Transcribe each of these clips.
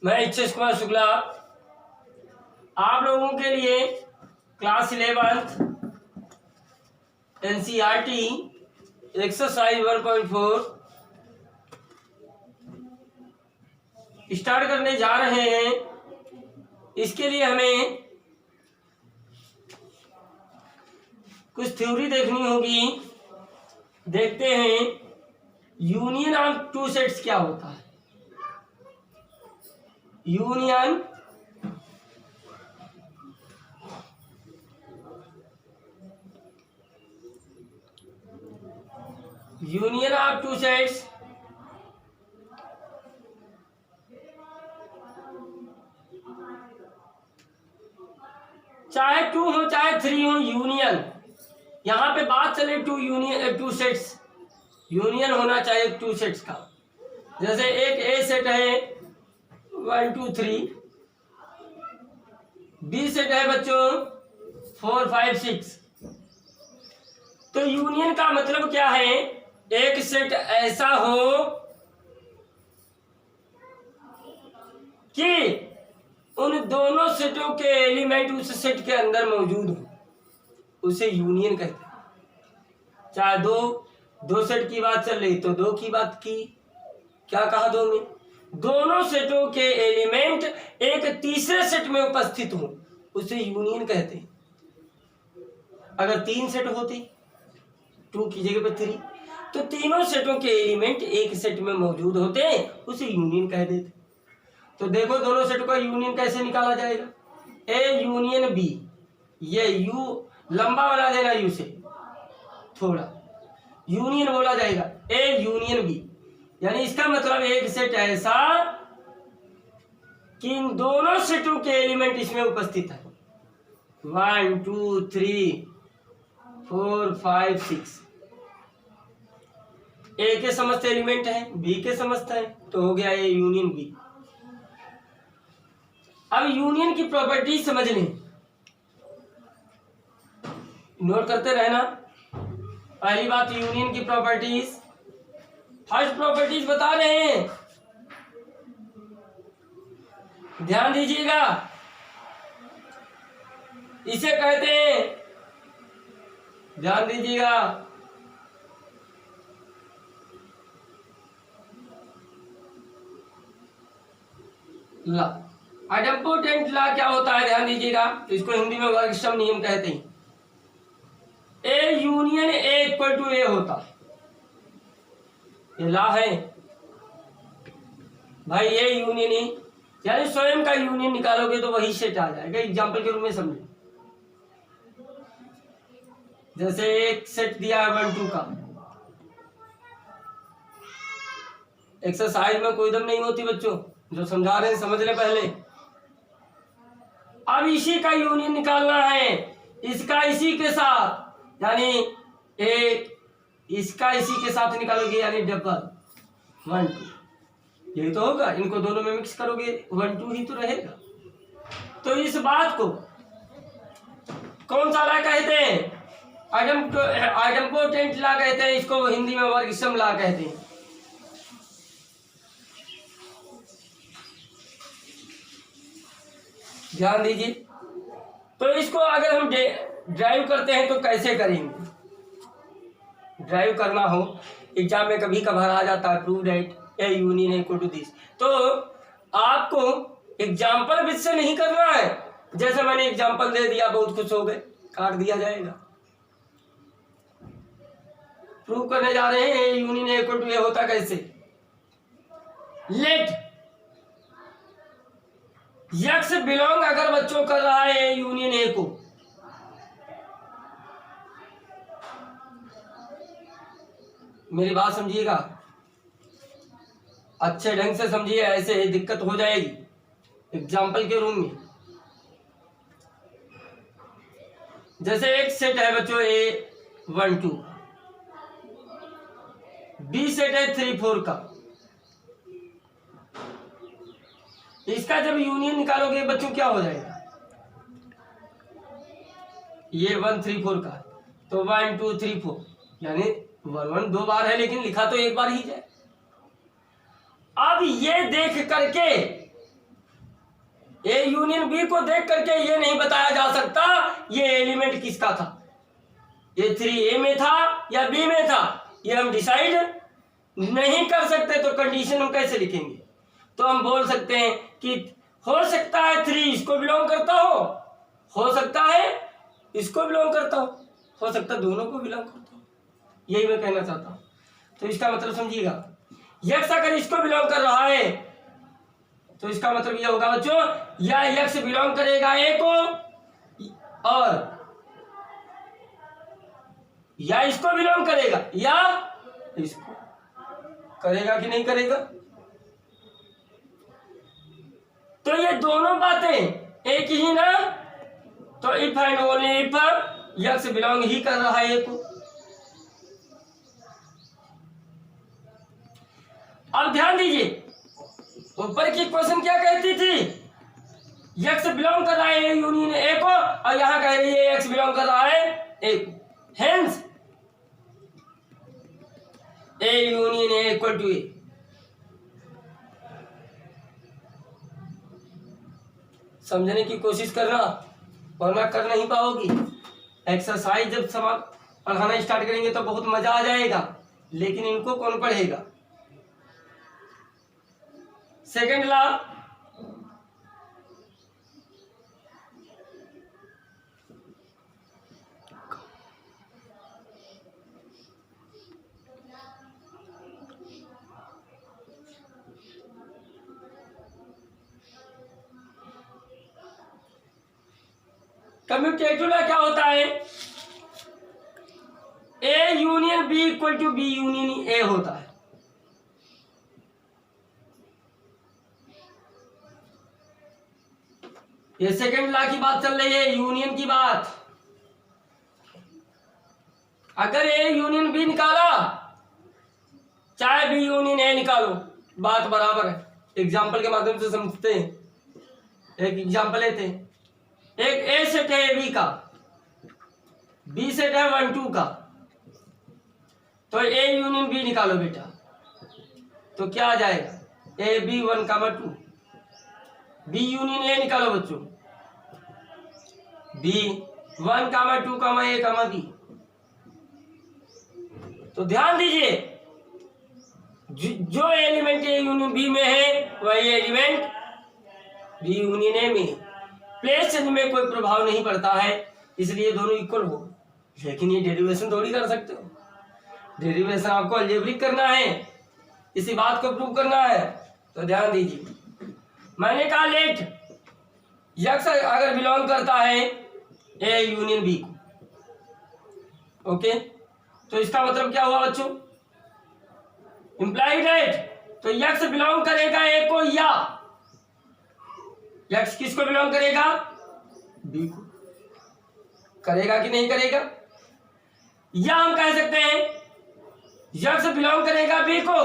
मैं एच.एस. कुमार शुक्ला आप लोगों के लिए class 11th NCERT exercise 1.4 start करने जा रहे हैं। इसके लिए हमें कुछ थ्योरी देखनी होगी। देखते हैं यूनियन ऑफ टू सेट्स क्या होता है। यूनियन ऑफ टू सेट्स चाहे 2 हो चाहे 3 हो, यूनियन यहां पे बात चले टू सेट्स यूनियन होना चाहिए 2 सेट्स का। जैसे एक ए सेट है 1 2 3, बी सेट है बच्चों 4 5 6। तो यूनियन का मतलब क्या है? एक सेट ऐसा हो कि उन दोनों सेटों के एलिमेंट उस सेट के अंदर मौजूद हो, उसे यूनियन कहते हैं। चाहे दो सेट की बात चल रही तो 2 की बात की, क्या कहा 2 में? दोनों सेटों के एलिमेंट एक तीसरे सेट में उपस्थित हो, उसे यूनियन कहते हैं। अगर 3 सेट होते 2 की जगह पर 3, तो तीनों सेटों के एलिमेंट एक सेट में मौजूद होते, उसे यूनियन कह देते। तो देखो दोनों सेट का यूनियन कैसे निकाला जाएगा। ए यूनियन बी, ये यू लंबा बना देना, यू से थोड़ा यूनियन बोला जाएगा ए यूनियन बी। यानी इसका मतलब एक सेट ऐसा कि इन दोनों सेटों के एलिमेंट इसमें उपस्थित है। 1 2 3 4 5 6 ए के समस्त एलिमेंट है, बी के समस्त है, तो हो गया ए यूनियन बी। अब यूनियन की प्रॉपर्टीज समझ लें, नोट करते रहना। पहली बात यूनियन की प्रॉपर्टीज, फर्स्ट प्रॉपर्टीज बता रहे हैं, ध्यान दीजिएगा। इसे कहते हैं, ध्यान दीजिएगा, ला आइडेम्पोटेंट ला क्या होता है? ध्यान दीजिएगा, इसको हिंदी में वर्गसम नियम कहते हैं। A union A equal to A होता है, ये ला है भाई। ए यूनियन ए यानी स्वयं का यूनियन निकालोगे तो वही सेट आ जाएगा। एग्जांपल के रूप में समझो, जैसे एक सेट दिया है 1 2 का, एक्सरसाइज में कोई दम नहीं होती बच्चों, जो समझा रहे हैं समझ ले पहले। अब इसी का यूनियन निकालना है, इसका इसी के साथ, यानी ए इसका इसी के साथ निकालोगे, यानी डबल 1 2, यही तो होगा। इनको दोनों में मिक्स करोगे 1 2 ही तो रहेगा। तो इस बात को कौन सा ला कहते हैं? आइडेम्पोटेंट ला कहते हैं। इसको हिंदी में वर्गसम ला कहते हैं। ध्यान दीजिए। तो इसको अगर हम ड्राइव करते हैं तो कैसे करेंगे? ड्राइव करना हो, एग्जाम में कभी कभार आ जाता है, prove that A union equal to this. तो आपको एग्जाम्पल विद से नहीं करना है। जैसे मैंने एग्जाम्पल दे दिया, बहुत खुश हो गए, काट दिया जाएगा। प्रूव करने जा रहे हैं A union equal to A होता कैसे। लेट यक्स बिलोंग, अगर बच्चों कर रहा है यूनियन ए को, मेरी बात समझिएगा, अच्छे ढंग से समझिए, ऐसे दिक्कत हो जाएगी एग्जाम्पल के रूम में। जैसे एक सेट है बच्चों ए 1 2, बी सेट है 3 4 का। इसका जब यूनियन निकालोगे बच्चों क्या हो जाएगा? ये 1 3 4 का, तो 1 2 3 4, यानी 1 1 2 बार है, लेकिन लिखा तो एक बार ही जाए। अब ये देख करके ए यूनियन बी को देख करके ये नहीं बताया जा सकता ये एलिमेंट किसका था, ये 3A में था या बी में था, ये हम डिसाइड नहीं कर सकते। तो कंडीशन हम कैसे लिखेंगे? तो हम बोल सकते हैं कि हो सकता है 3 इसको बिलोंग करता हो सकता है इसको बिलोंग करता हो सकता है दोनों को बिलोंग करता हो। यही मैं कहना चाहता हूं। तो इसका मतलब समझिएगा, यक्स अगर इसको बिलोंग कर रहा है तो इसका मतलब यह होगा बच्चों, या यक्स बिलोंग करेगा ए को और या इसको बिलोंग करेगा या इसको करेगा कि नहीं करेगा। तो ये दोनों बातें एक ही ना। तो if and only if x belong ही कर रहा है ए को। अब ध्यान दीजिए, ऊपर की क्वेश्चन क्या कहती थी, यक्स बिलोंग कर रहा है ए यूनियन ए को, और यहां कह रही है यक्स बिलोंग कर रहा है ए को। Hence A union A equal to A. समझने की कोशिश करना, वरना कर नहीं पाओगी। एक्सरसाइज जब सवाल पढ़ाना स्टार्ट करेंगे तो बहुत मजा आ जाएगा, लेकिन इनको कौन पढ़ेगा। सेकेंड लॉ, कम्यूटेटिव लॉ क्या होता है, A union B equal to B union A होता है। ये सेकंड लॉ की बात चल रही है, यूनियन की बात। अगर ए यूनियन बी निकाला चाहे बी यूनियन ए निकालो, बात बराबर है। एग्जाम्पल के माध्यम से समझते हैं। एक एग्जाम्पल लेते हैं, एक ए सेट है बी का, बी सेट है 1 2 का। तो ए यूनियन बी निकालो बेटा, तो क्या आ जाएगा, A B 1 2। B union A निकालो बच्चों, बी 1 2 ए बी। तो ध्यान दीजिए, जो एलिमेंट ए यूनियन बी में है वही एलिमेंट बी यूनियन ए में। प्लेस चेंज में कोई प्रभाव नहीं पड़ता है, इसलिए दोनों इक्वल हो। लेकिन ये डेरिवेशन थोड़ी कर सकते हो, डेरिवेशन आपको अलजेब्रिक करना है, इसी बात को प्रूव करना है। तो ध्यान दीजिए, मैंने कहा लेट यक्स अगर बिलोंग करता है ए यूनियन बी को, ओके, तो इसका मतलब क्या हुआ बच्चों, इंप्लाइड डेट। तो यक्स बिलोंग करेगा ए को, या यक्स किसको बिलोंग करेगा, बी को। करेगा कि नहीं करेगा, या हम कह सकते हैं यक्स बिलोंग करेगा बी को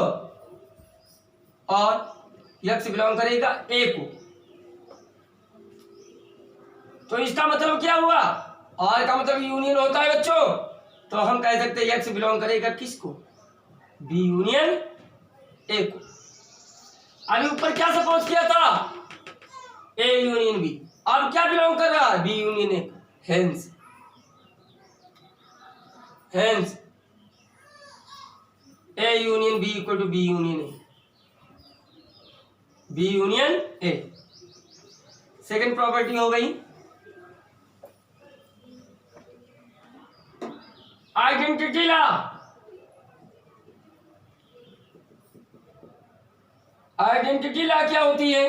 और यक्स बिलोंग करेगा ए को। तो इसका मतलब क्या हुआ, और का मतलब यूनियन होता है बच्चों। तो हम कह सकते हैं यक्स बिलोंग करेगा किसको, बी यूनियन ए को। अभी ऊपर क्या सपोज किया था, ए यूनियन बी। अब क्या बिलोंग कर रहा है, बी यूनियन ए को। Hence A union B equal to B union A, B union A. Second property हो गई आइडेंटिटी लॉ। आइडेंटिटी लॉ क्या होती है,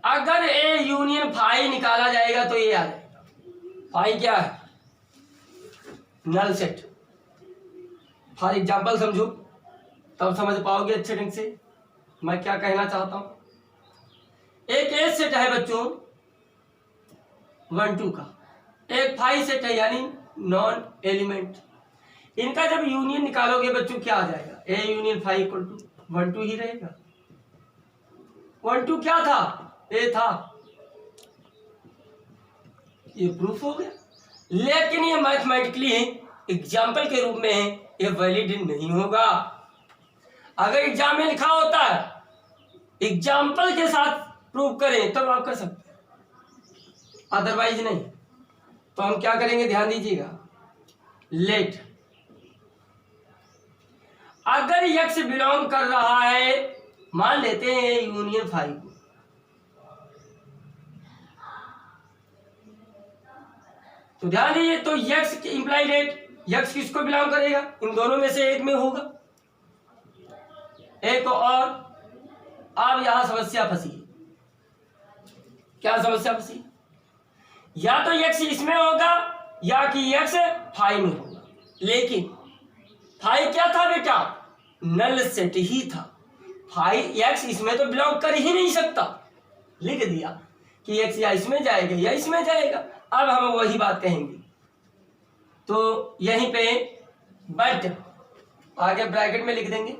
अगर ए यूनियन फाई निकाला जाएगा तो ये आ जाएगा। फाई क्या है, नल सेट। फॉर एग्जाम्पल समझो, तब समझ पाओगे अच्छे ढंग से मैं क्या कहना चाहता हूं। एक ए सेट है बच्चों 1 2 का, एक फाई सेट है यानी नॉन एलिमेंट। इनका जब यूनियन निकालोगे बच्चों क्या आ जाएगा, A union phi equal to 1 2 ही रहेगा। 1 2 क्या था, ए था। ये प्रूफ हो गया। लेकिन ये मैथमेटिकली एग्जाम्पल के रूप में ये वैलिड नहीं होगा। अगर एग्जाम में लिखा होता है एग्जाम्पल के साथ प्रूव करें तब आप कर सकते हैं, अदरवाइज नहीं। तो हम क्या करेंगे, ध्यान दीजिएगा। लेट अगर यक्स बिलोंग कर रहा है, मान लेते हैं यूनियन 5 को, तो ध्यान दीजिए, तो यक्स इंप्लाई लेट, यक्स किसको बिलोंग करेगा, इन दोनों में से एक में होगा, एक और। अब यहां समस्या फंसी, क्या समस्या फंसी, या तो यक्स इसमें होगा या कि यक्स 5 में होगा। लेकिन 5 क्या था बेटा, नल सेट ही था। 5 यक्स इसमें तो बिलोंग कर ही नहीं सकता, लिख दिया कि यक्स या इसमें जाएगा या इसमें जाएगा। अब हम वही बात कहेंगे, तो यहीं पे बट आगे ब्रैकेट में लिख देंगे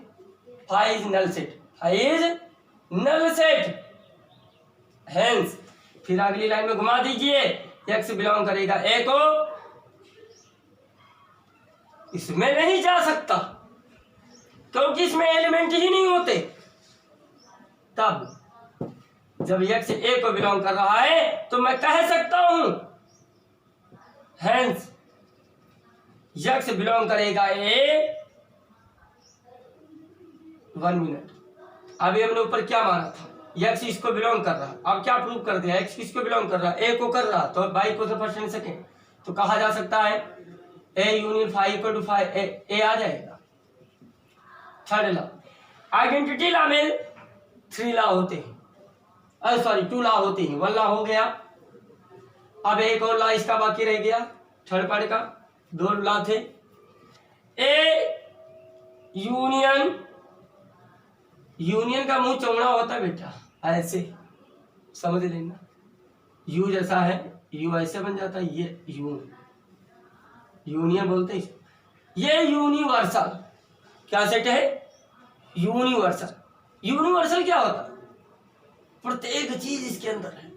5 is null set, 5 is null set, hence फिर अगली लाइन में घुमा दीजिए, एक्स बिलोंग करेगा ए को, इसमें नहीं जा सकता क्योंकि इसमें एलिमेंट ही नहीं होते। तब जब एक्स ए को बिलोंग कर रहा है तो मैं कह सकता हूं हेंस एक्स बिलोंग करेगा ए। 1 मिनट, अभी हमने ऊपर क्या माना था, एक्स इसको बिलोंग कर रहा, अब क्या प्रूव कर दिया, एक्स किसको बिलोंग कर रहा, ए को कर रहा, तो बाई को तो फर्स्ट एंड सेकेंड, तो कहा जा सकता है ए यूनियन 5 इक्वल टू 5, ए आ जाएगा। थर्ड लॉ, आइडेंटिटी लॉ में 3 लॉ होते हैं, सॉरी 2 लॉ होते हैं, 1 लॉ हो गया, अब एक और लॉ इसका बाकी रह गया, थर्ड पार्ट का 2 लॉ थे। ए यूनियन, यूनियन का मुंह चौड़ा होता है बेटा, ऐसे समझ लेना, यू जैसा है, यू ऐसे बन जाता है, ये यूनियन बोलते हैं। ये यूनिवर्सल क्या सेट है, यूनिवर्सल। यूनिवर्सल क्या होता है, प्रत्येक चीज इसके अंदर है,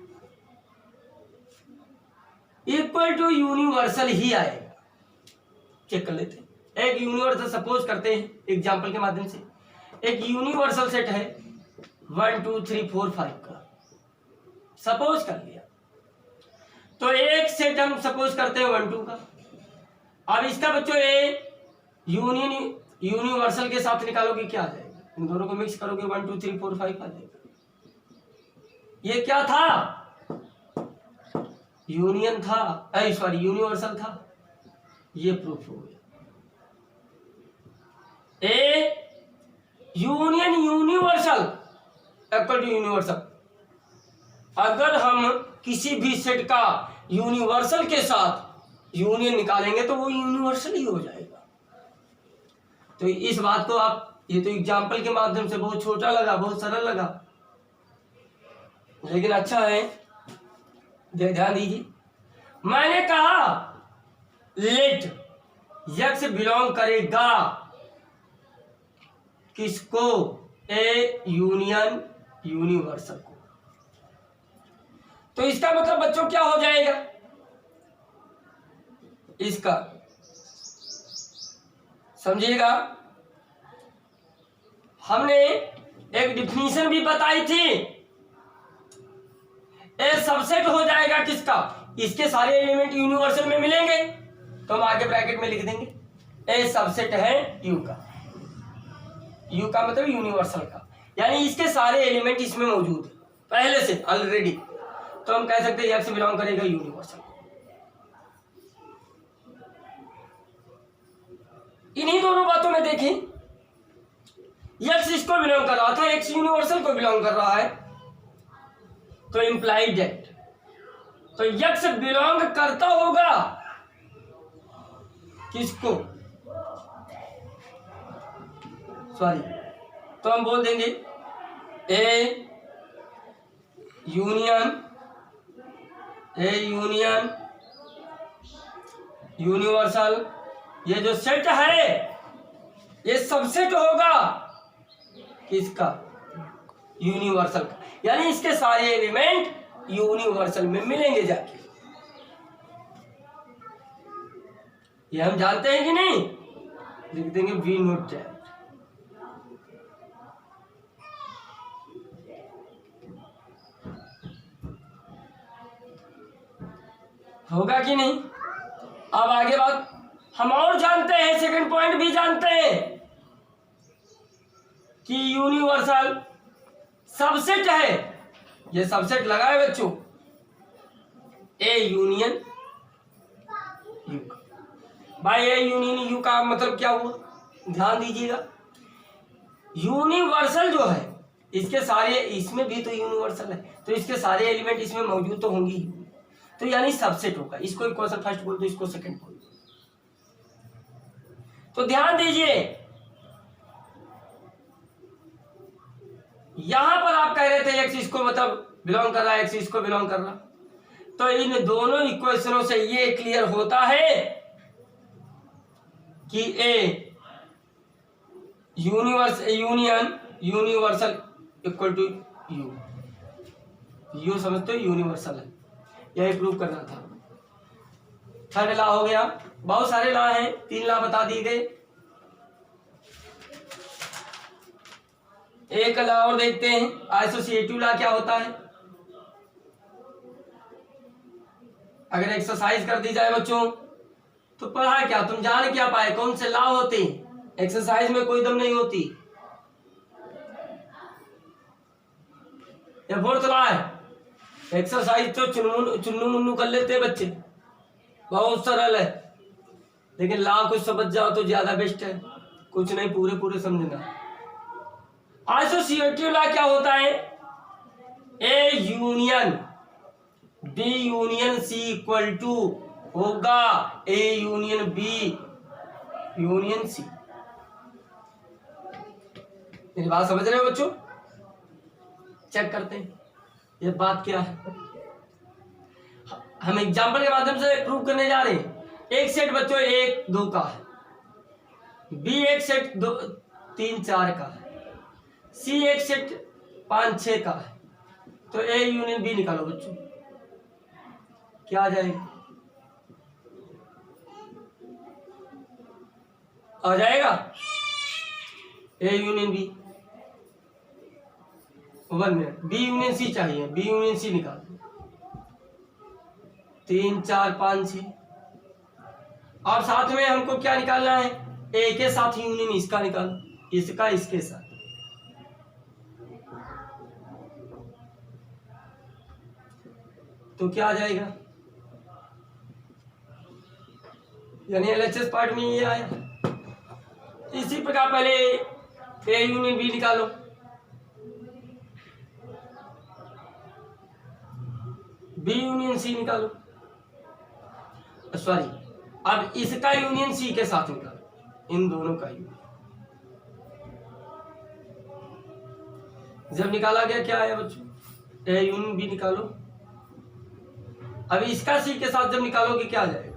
इक्वल टू यूनिवर्सल ही आएगा। चेक कर लेते हैं, एक यूनिवर्सल सपोज करते हैं एग्जांपल के माध्यम से, एक यूनिवर्सल सेट है 1 2 3 4 5 का, सपोज कर लिया, तो एक सेट हम सपोज करते हैं 1 2 का। अब इसका बच्चों ए यूनियन यूनिवर्सल के साथ निकालोगे क्या आ जाएगा, इन दोनों को मिक्स करोगे 1 2 3 4 5 आ जाएगा। ये क्या था, यूनियन था, सॉरी यूनिवर्सल था, ये प्रूफ हो गया। A union universal equal to universal, अगर हम किसी भी सेट का यूनिवर्सल के साथ यूनियन निकालेंगे तो वो यूनिवर्सल ही हो जाएगा। तो इस बात को आप, ये तो एग्जाम्पल के माध्यम से बहुत छोटा लगा, बहुत सरल लगा, लेकिन अच्छा है, ध्यान दीजिए। मैंने कहा लेट यक्स बिलोंग करेगा किसको, ए यूनियन यूनिवर्सल को, तो इसका मतलब बच्चों क्या हो जाएगा, इसका समझिएगा, हमने एक डिफिनीशन भी बताई थी, ए सबसेट हो जाएगा किसका, इसके सारे एलिमेंट यूनिवर्सल में मिलेंगे, तो हम आगे ब्रैकेट में लिख देंगे ए सबसेट है यू का, यू का मतलब यूनिवर्सल का, यानी इसके सारे एलिमेंट इसमें मौजूद है पहले से ऑलरेडी, तो हम कह सकते हैं एक्स बिलोंग करेगा यूनिवर्सल। इन्हीं दोनों बातों में देखें, एक्स इसको बिलोंग कर रहा था, एक्स यूनिवर्सल को बिलोंग कर रहा है, तो इंप्लाइड दैट, तो एक्स बिलोंग करता होगा किसको, सॉरी, तो हम बोल देंगे ए यूनियन यूनिवर्सल, ये जो सेट है ये सबसेट होगा किसका, यूनिवर्सल का, यानी इसके सारे एलिमेंट यूनिवर्सल में मिलेंगे जाके, ये हम जानते हैं कि नहीं, लिख देंगे वी नोट दैट। होगा कि नहीं। अब आगे बात हम और जानते हैं, सेकंड पॉइंट भी जानते हैं कि यूनिवर्सल सबसेट है। ये सबसेट लगा है बच्चों, ए यूनियन यू। भाई ए यूनियन यू का मतलब क्या हुआ, ध्यान दीजिएगा। यूनिवर्सल जो है इसके सारे, इसमें भी तो यूनिवर्सल है, तो इसके सारे एलिमेंट इसमें मौजूद तो होंगी, तो यानी सबसेट होगा। इसको इक्वेशन फर्स्ट बोल दो, इसको सेकंड बोल दो। तो ध्यान दीजिए, यहां पर आप कह रहे थे एक्स इसको मतलब बिलोंग कर रहा है, एक्स इसको बिलोंग कर रहा, तो इन दोनों इक्वेशनों से ये क्लियर होता है कि A universal equal to U समझते हो, यूनिवर्सल है, यही प्रूव करना था। थर्ड लॉ हो गया। बहुत सारे लॉ हैं, 3 लॉ बता दिए गए। एक लॉ और देखते हैं, एसोसिएटिव लॉ क्या होता है। अगर एक्सरसाइज कर दी जाए बच्चों तो पढ़ा क्या, तुम जान क्या पाए, कौन से लॉ होते हैं। एक्सरसाइज में कोई दम नहीं होती। ये फोर्थ लॉ है। एक्सरसाइज तो चुन्नू मुन्नू कर लेते हैं बच्चे, बहुत सरल है, लेकिन लॉ कुछ समझ जाओ तो ज्यादा बेस्ट है, कुछ नहीं पूरे पूरे समझना। एसोसिएटिव लॉ क्या होता है, A union B union C equal to होगा A union B union C. मेरी बात समझ रहे हो बच्चों। चेक करते हैं ये बात क्या है। हम एग्जांपल के माध्यम से प्रूव करने जा रहे हैं। एक सेट बच्चों 1 2 का है, बी एक सेट 2 3 4 का है, सी एक सेट 5 6 का है, तो ए यूनियन बी निकालो बच्चों, क्या आ जाएगा, आ जाएगा A union B. 1 minute, B union C चाहिए, बी यूनियन सी निकाल, 3 4 5 6, और साथ में हमको क्या निकालना है, ए के साथ यूनियन इसका निकालो, इसका इसके साथ, तो क्या आ जाएगा, यानी एलएचएस पार्ट में ये आया। इसी प्रकार पहले ए यूनियन बी निकालो, बी यूनियन सी निकालो, सॉरी अब इसका यूनियन सी के साथ निकालो, इन दोनों का यूनियन। जब निकाला गया क्या आया बच्चों, ए यूनियन बी निकालो। अब इसका सी के साथ जब निकालोगे क्या आ जाएगा,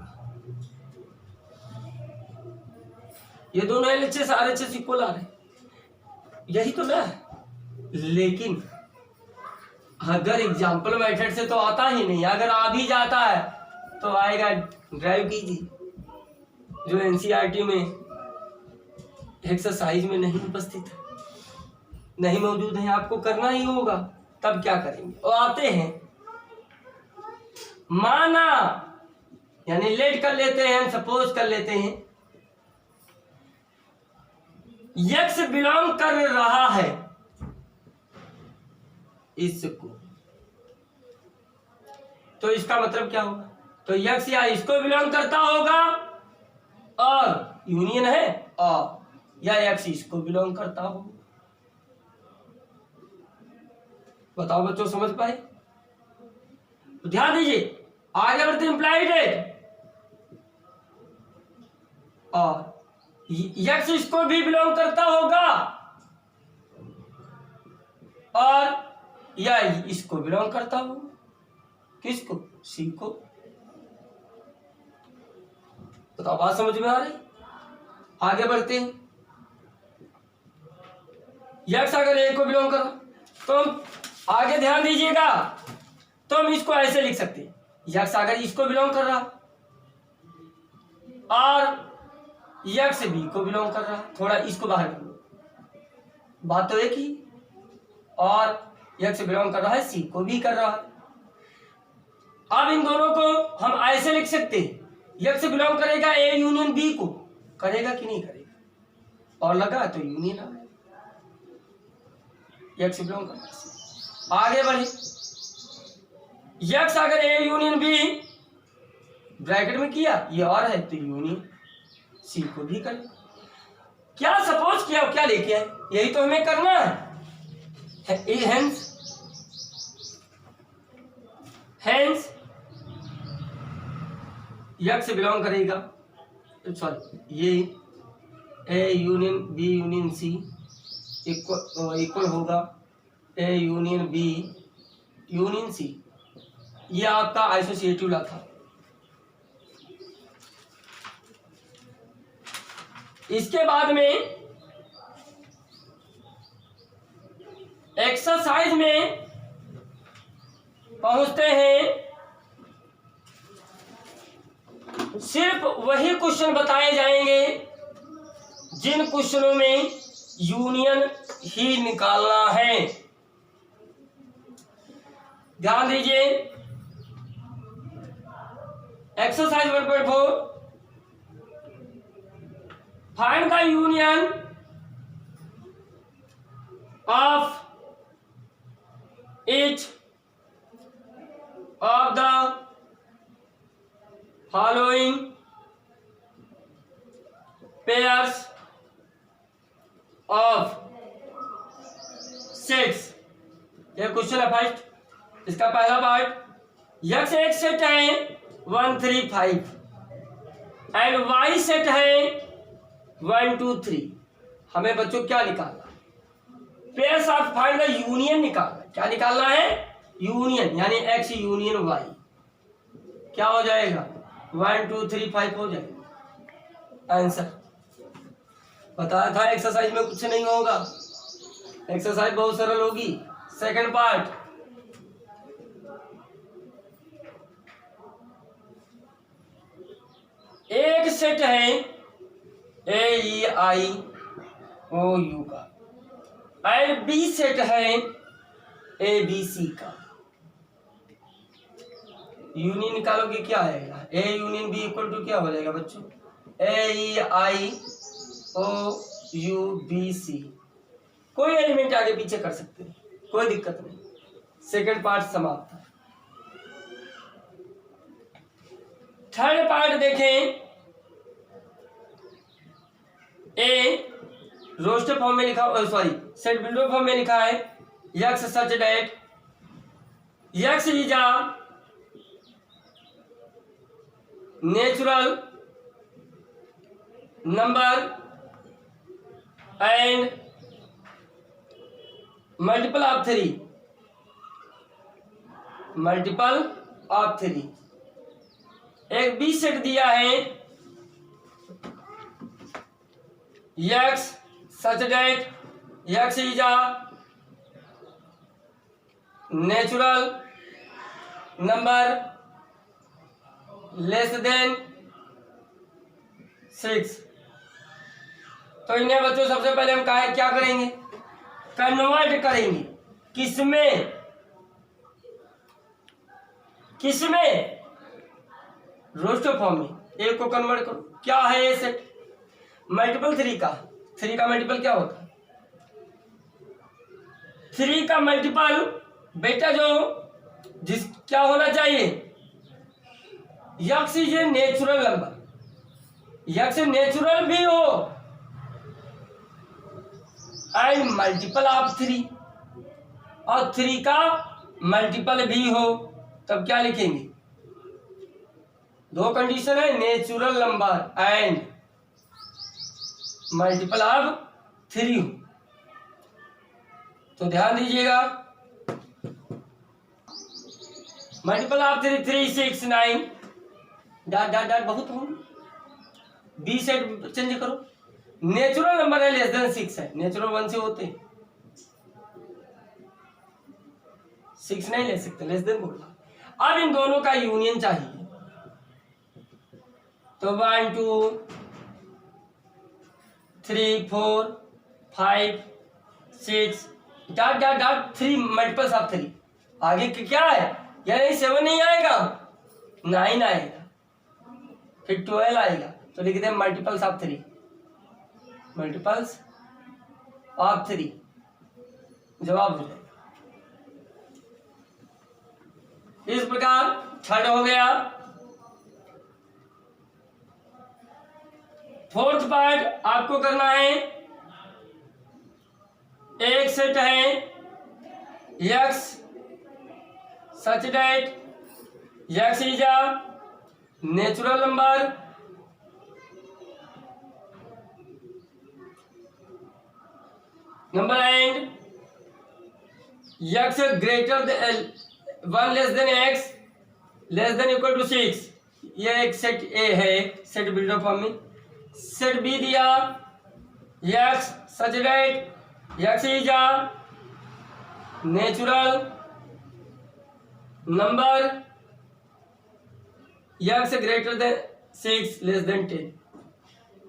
ये दोनों एलएचएस आरएचएस इक्वल आ रहे, यही तो ना। लेकिन अगर एग्जाम्पल मेथड से तो आता ही नहीं, अगर आ भी जाता है तो आएगा ड्राइव कीजिए, जो एनसीईआरटी में एक्सरसाइज में नहीं उपस्थित है, नहीं मौजूद है, आपको करना ही होगा, तब क्या करेंगे। और आते हैं, माना यानी लेट कर लेते हैं, सपोज कर लेते हैं यक्स बिलोंग कर रहा है इसको, तो इसका मतलब क्या होगा, तो यक्स या इसको बिलोंग करता होगा और यूनियन है, और या यक्स इसको बिलोंग करता होगा। बताओ बच्चों, समझ पाए, तो ध्यान दीजिए। आगे बढ़ते, इंप्लाइड है और यक्स इसको भी बिलोंग करता होगा और या इसको बिलोंग करता होगा, किसको, सी को। बताओ बात समझ में आ रही। आगे बढ़ते हैं, यक्स अगर ए को बिलोंग कर रहा तो हम आगे ध्यान दीजिएगा, तो हम इसको ऐसे लिख सकते हैं, यक्स अगर इसको बिलोंग कर रहा और यक्स बी को बिलोंग कर रहा, थोड़ा इसको बाहर कर लो, बात तो एक ही, और यक्स बिलोंग कर रहा है सी को भी कर रहा है, अब इन दोनों को हम ऐसे लिख सकते हैं, यक्स बिलोंग करेगा ए यूनियन बी को, करेगा कि नहीं करेगा, और लगा तो यूनियन आ गया, यक्स बिलोंग करेगा। आगे बढ़े, यक्स अगर ए यूनियन बी ब्रैकेट में किया, ये और है तो यूनियन सी को भी कर, क्या सपोज किया, क्या लेके आए, यही तो हमें करना है। हेंस यक्स बिलोंग करेगा, सॉरी ये A union B union C equal होगा A union B union C. ये आपका आइसोसिएटिव लॉ था। इसके बाद में एक्सरसाइज में पहुंचते हैं, सिर्फ वही क्वेश्चन बताए जाएंगे जिन क्वेश्चनों में यूनियन ही निकालना है। ध्यान दीजिए, exercise 1.4, find the union of each of the following pairs of sets। ये क्वेश्चन है फर्स्ट, इसका पहला पार्ट, यक्स एक सेट है 1 3 5 एंड वाई सेट है 1 2 3। हमें बच्चों क्या निकालना, pairs of, find the union निकालना। क्या निकालना है, यूनियन, यानी एक्स यूनियन वाई। क्या हो जाएगा, 1 2 3 5 हो जाएगा आंसर। बताया था एक्सरसाइज में कुछ नहीं होगा, एक्सरसाइज बहुत सरल होगी। सेकंड पार्ट, एक सेट है A E I O U का एंड बी सेट है ए बी सी का। यूनियन निकालोगे क्या आएगा, A union B equal to क्या हो जाएगा बच्चों, ए E I O you B C. कोई एलिमेंट आगे पीछे कर सकते हैं, कोई दिक्कत नहीं। सेकंड पार्ट समाप्त। थर्ड पार्ट देखें, ए रोस्टर फॉर्म में लिखा, सॉरी सेट बिल्डर फॉर्म में लिखा है, x such that x is a natural number and multiple of 3, multiple of 3। एक बी सेट दिया है, x such that x is a natural number less than 6। तो इन्हें बच्चों सबसे पहले हम क्या करेंगे, कन्वर्ट करेंगे। किसमें, किसमें, रोस्टर फॉर्म में। एक को कन्वर्ट करो, क्या है ये सेट, मल्टीपल 3 का। 3 का मल्टीपल क्या होता है, 3 का मल्टीपल बेटा जो क्या होना चाहिए, x is a natural number, x natural भी हो एंड मल्टीपल ऑफ 3, और 3 का मल्टीपल भी हो। तब क्या लिखेंगे, दो कंडीशन है, natural number and multiple of 3 हो। तो ध्यान दीजिएगा, multiple of 3 3 6 9 dot dot dot बहुत होंगे। बी सेट चेंज करो, नेचुरल नंबर है लेस देन 6 है, नेचुरल 1 से होते 6 नहीं ले सकते, लेस देन बोलना। अब इन दोनों का यूनियन चाहिए, तो 1 2 3 4 5 6 dot dot dot 3 multiples of 3। आगे क्या है, यानी 7 नहीं आएगा, 9 आएगा, फिर 12 आएगा। तो लिखते हैं मल्टीपल्स ऑफ 3, मल्टीपल्स ऑफ 3, जवाब हो जाएगा। इस प्रकार थर्ड हो गया। फोर्थ पार्ट आपको करना है, एक सेट है x such that x is a natural number and x greater than 1 less than x less than equal to 6। ये एक सेट ए है, सेट बिल्डर फॉर्म में। सेट बी दिया x such that x is a natural number x greater than 6 less than 10।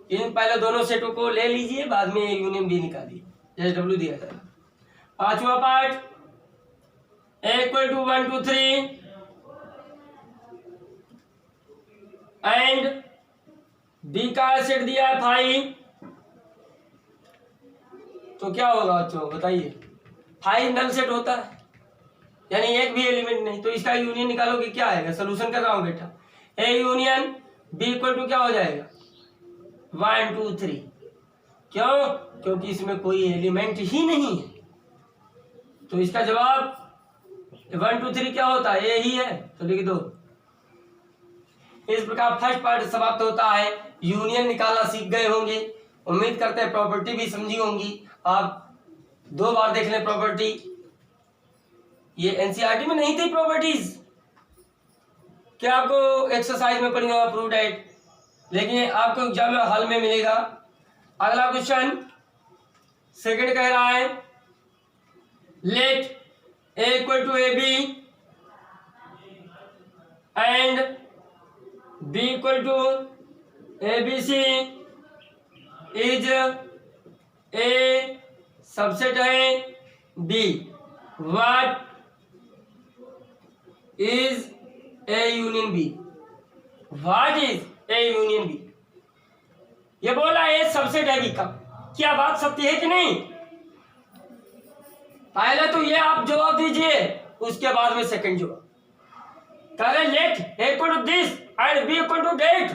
इन पहले दोनों सेटों को ले लीजिए, बाद में यूनियन बी निकालिए, SW दिया था। पांचवा part a equal to 1 2 3 and b का सेट दिया है 5, तो क्या होगा बच्चों बताइए? 5 नल सेट होता है, यानी एक भी एलिमेंट नहीं, तो इसका यूनियन निकालोगे क्या आएगा? सोल्यूशन कर रहा हूं बेटा। A union B equal to क्या हो जाएगा? 1 2 3। क्यों? क्योंकि इसमें कोई एलिमेंट ही नहीं है, तो इसका जवाब 1 2 3 क्या होता है? ए ही है, तो लिख दो। इस प्रकार फर्स्ट पार्ट समाप्त होता है। यूनियन निकालना सीख गए होंगे, उम्मीद करते हैं प्रॉपर्टी भी समझी होंगी। आप 2 बार देख लें प्रॉपर्टी, ये एनसीईआरटी में नहीं थी प्रॉपर्टीज, क्या आपको एक्सरसाइज में पढ़ी होगा प्रूव डेट, लेकिन आपको एग्जाम में हॉल में मिलेगा। अगला क्वेश्चन सेकंड कह रहा है, let A equal to A B and B equal to A B C is A subset है B. What is A union B? What is A union B? ये बोला ए सबसेट है बी का, क्या बात सत्य है कि नहीं? पहले तो ये आप जवाब दीजिए, उसके बाद में सेकंड जवाब। कह let A equal to this and B equal to that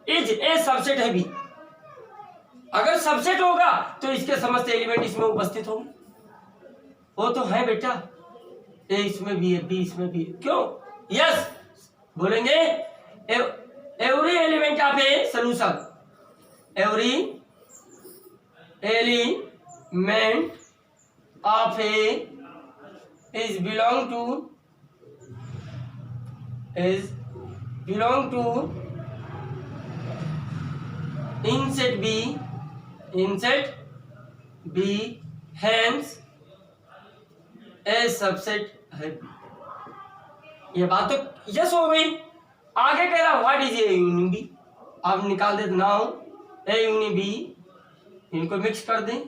is A subset है बी। अगर सबसेट होगा तो इसके समस्त एलिमेंट इसमें उपस्थित होंगे। वो तो है बेटा, ए इसमें भी है, बी इसमें भी है। क्यों? यस बोलेंगे, every element of A solution, every element of A is belong to in set B hence A subset है बी। ये बात तो यस हो गई। आगे कह रहा what is A union B, आप निकाल देते नाउ ए यूनियन बी, इनको मिक्स कर दें,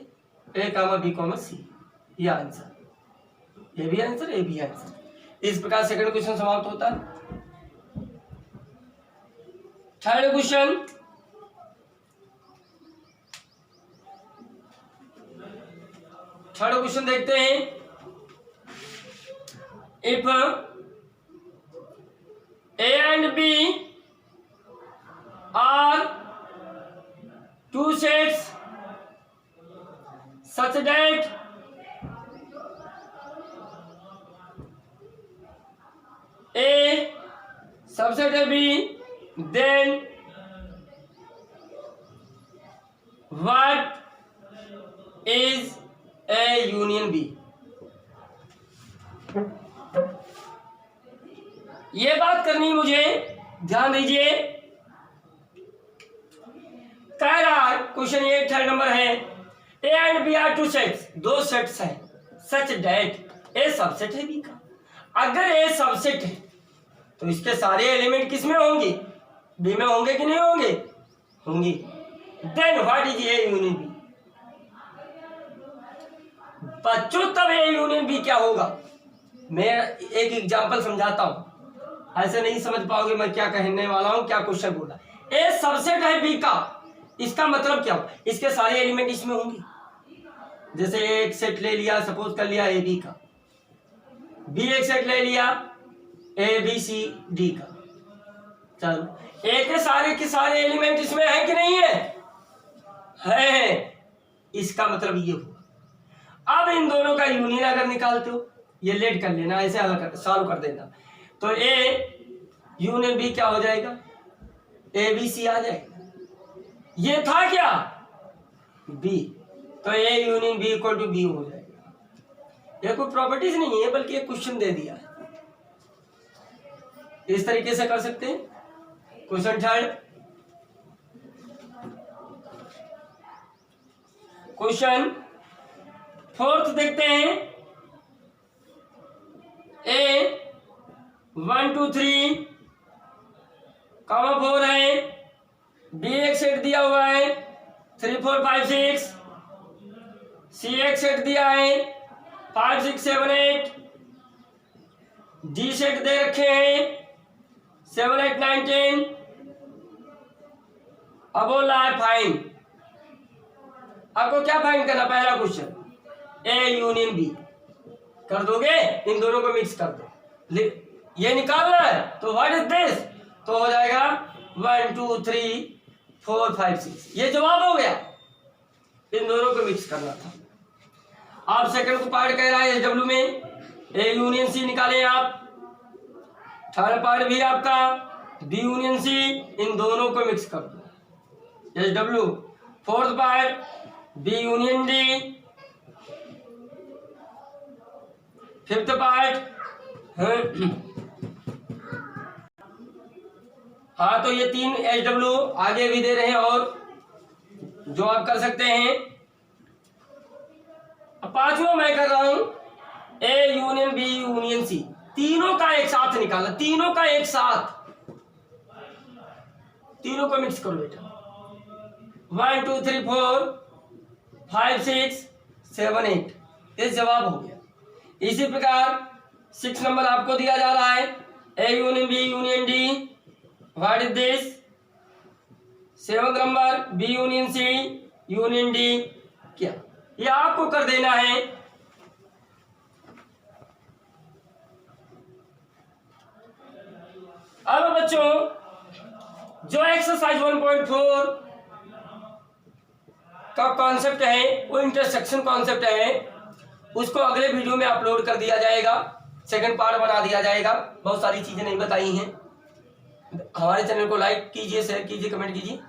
ए कामा बी कामा सी, ये आंसर, ये भी आंसर, ये भी आंसर। इस प्रकार सेकंड क्वेश्चन समाप्त होता है। थर्ड क्वेश्चन, देखते हैं। If A and B are two sets such that A subset है B, then what is A union B? ये बात करनी मुझे, ध्यान दीजिए। कह रहा है क्वेश्चन ये थर्ड नंबर है, A and B are two sets, 2 sets हैं, सच डेट ए सबसेट है बी का। अगर ए सबसेट है तो इसके सारे एलिमेंट किस में होंगे? बी में होंगे कि नहीं होंगे? होंगे। Then what is A union B? बच्चों तब ए यूनियन बी क्या होगा? मैं एक एग्जांपल समझाता हूं, ऐसे नहीं समझ पाओगे मैं क्या कहने वाला हूं, क्या क्वेश्चन बोला। ए सबसेट है बी का, इसका मतलब क्या हो, इसके सारे एलिमेंट इसमें होंगे। जैसे एक सेट ले लिया, सपोज कर लिया ए बी का, बी एक सेट ले लिया ए बी सी डी का, चलो ए के सारे एलिमेंट इसमें है कि नहीं है, इसका मतलब ये हुआ। अब इन दोनों का यूनियन अगर निकालते हो, ये लेट कर लेना, ऐसे सॉल्व कर देना, तो ए यूनियन बी क्या हो जाएगा, ए बी सी आ जाएगा। ये था क्या बी, तो A union B equal to B हो जाएगा। ये कोई प्रॉपर्टीज नहीं है, बल्कि एक क्वेश्चन दे दिया है। इस तरीके से कर सकते हैं। क्वेश्चन थर्ड, क्वेश्चन फोर्थ देखते हैं। ए 1 2 3 4 है, बी एक सेट दिया हुआ है 3 4 5 6, सी एक सेट दिया है 5 6 7 8, डी सेट दे रखे हैं 7 8 9 10। अब बोला है फाइंड, आपको क्या फाइंड करना, पहला क्वेश्चन ए यूनियन बी कर दोगे, इन दोनों को मिक्स कर दो, ये निकालना है, तो व्हाट इज दिस, तो हो जाएगा 1 2 3 4 5 6, ये जवाब हो गया। इन दोनों को मिक्स करना था। आप सेकंड को पार्ट कह रहा है एसडब्ल्यू में ए यूनियन सी निकाले आप, थर्ड पार्ट भी आपका बी यूनियन सी, इन दोनों को मिक्स कर दो एसडब्ल्यू, fourth part B union D, fifth part हाँ, तो ये 3 एसडब्ल्यू आगे भी दे रहे हैं, और जो आप कर सकते हैं। अब पांचवा मैं कर रहा हूं A union B union C, तीनों का एक साथ निकालना, तीनों का एक साथ, तीनों को मिक्स करो बेटा। 1 2 3 4 5 6 7 8, ये जवाब हो गया। इसी प्रकार 6 नंबर आपको दिया जा रहा है A union B union D, what is this. 7 number B union C union D, क्या, ये आपको कर देना है। अब बच्चों जो एक्सरसाइज 1.4 का कॉन्सेप्ट है, वो इंटरसेक्शन कॉन्सेप्ट है, उसको अगले वीडियो में अपलोड कर दिया जाएगा, सेकंड पार्ट बना दिया जाएगा। बहुत सारी चीजें नहीं बताई हैं। हमारे चैनल को लाइक कीजिए, शेयर कीजिए, कमेंट कीजिए।